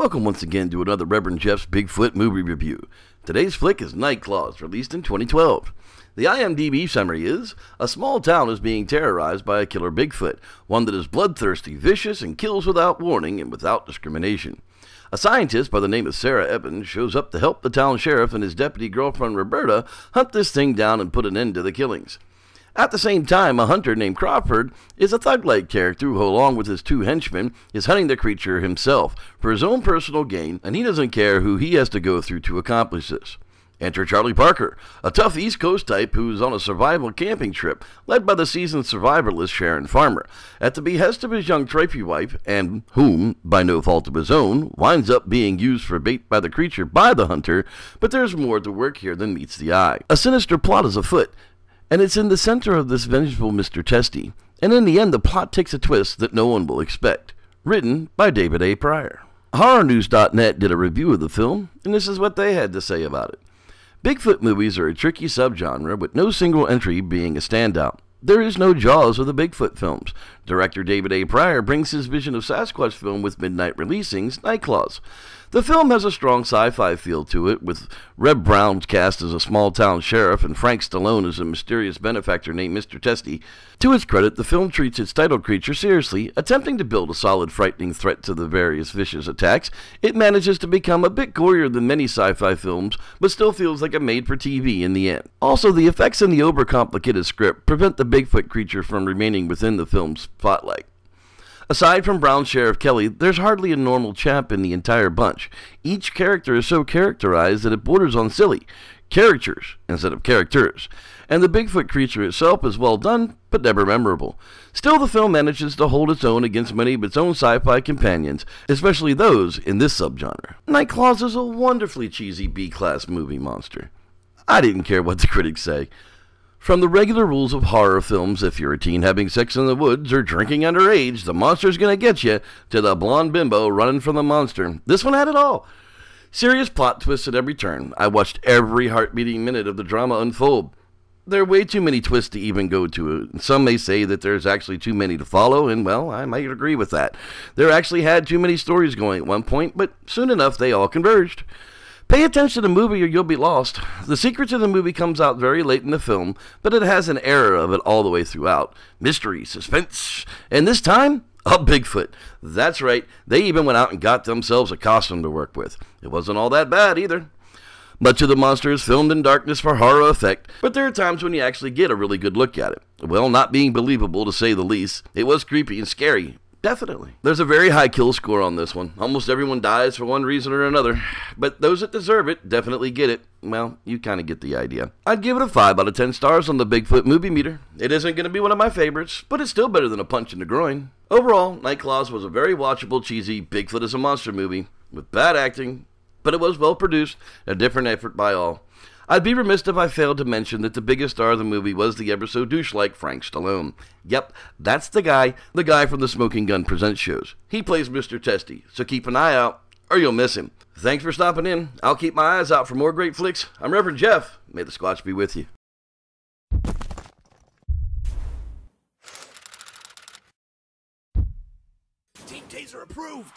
Welcome once again to another Reverend Jeff's Bigfoot movie review. Today's flick is Night Claws, released in 2012. The IMDb summary is, a small town is being terrorized by a killer Bigfoot, one that is bloodthirsty, vicious, and kills without warning and without discrimination. A scientist by the name of Sarah Evans shows up to help the town sheriff and his deputy girlfriend Roberta hunt this thing down and put an end to the killings. At the same time, a hunter named Crawford is a thug-like character who, along with his two henchmen, is hunting the creature himself for his own personal gain, and he doesn't care who he has to go through to accomplish this. Enter Charlie Parker, a tough East Coast type who is on a survival camping trip, led by the seasoned survivalist Sharon Farmer, at the behest of his young trophy wife, and whom, by no fault of his own, winds up being used for bait by the creature by the hunter, but there's more to work here than meets the eye. A sinister plot is afoot, and it's in the center of this vengeful Mr. Testy, and in the end the plot takes a twist that no one will expect. Written by David A. Pryor. HorrorNews.net did a review of the film, and this is what they had to say about it. Bigfoot movies are a tricky subgenre, with no single entry being a standout. There is no Jaws of the Bigfoot films. Director David A. Pryor brings his vision of Sasquatch film with midnight releasings, Night Claws. The film has a strong sci-fi feel to it, with Reb Brown cast as a small-town sheriff and Frank Stallone as a mysterious benefactor named Mr. Testy. To its credit, the film treats its title creature seriously, attempting to build a solid, frightening threat to the various vicious attacks. It manages to become a bit gorier than many sci-fi films, but still feels like a made-for-TV in the end. Also, the effects in the overcomplicated script prevent the Bigfoot creature from remaining within the film's spotlight. Aside from Brown Sheriff Kelly, there's hardly a normal chap in the entire bunch. Each character is so characterized that it borders on silly. Characters instead of characters. And the Bigfoot creature itself is well done, but never memorable. Still, the film manages to hold its own against many of its own sci-fi companions, especially those in this subgenre. Night Claws is a wonderfully cheesy B-class movie monster. I didn't care what the critics say. From the regular rules of horror films, if you're a teen having sex in the woods or drinking underage, the monster's gonna get you, to the blonde bimbo running from the monster, this one had it all. Serious plot twists at every turn. I watched every heart-beating minute of the drama unfold. There are way too many twists to even go to. Some may say that there's actually too many to follow, and well, I might agree with that. There actually had too many stories going at one point, but soon enough they all converged. Pay attention to the movie or you'll be lost. The secret to the movie comes out very late in the film, but it has an air of it all the way throughout. Mystery, suspense, and this time, a Bigfoot. That's right, they even went out and got themselves a costume to work with. It wasn't all that bad either. Much of the monster is filmed in darkness for horror effect, but there are times when you actually get a really good look at it. Well, not being believable to say the least, it was creepy and scary. Definitely. There's a very high kill score on this one. Almost everyone dies for one reason or another. But those that deserve it definitely get it. Well, you kind of get the idea. I'd give it a 5 out of 10 stars on the Bigfoot movie meter. It isn't going to be one of my favorites, but it's still better than a punch in the groin. Overall, Night Claws was a very watchable, cheesy Bigfoot is a monster movie with bad acting, but it was well produced, a different effort by all. I'd be remiss if I failed to mention that the biggest star of the movie was the ever so douche-like Frank Stallone. Yep, that's the guy from the Smoking Gun Presents shows. He plays Mr. Testy, so keep an eye out, or you'll miss him. Thanks for stopping in. I'll keep my eyes out for more great flicks. I'm Reverend Jeff. May the Squatch be with you. Team Taser approved!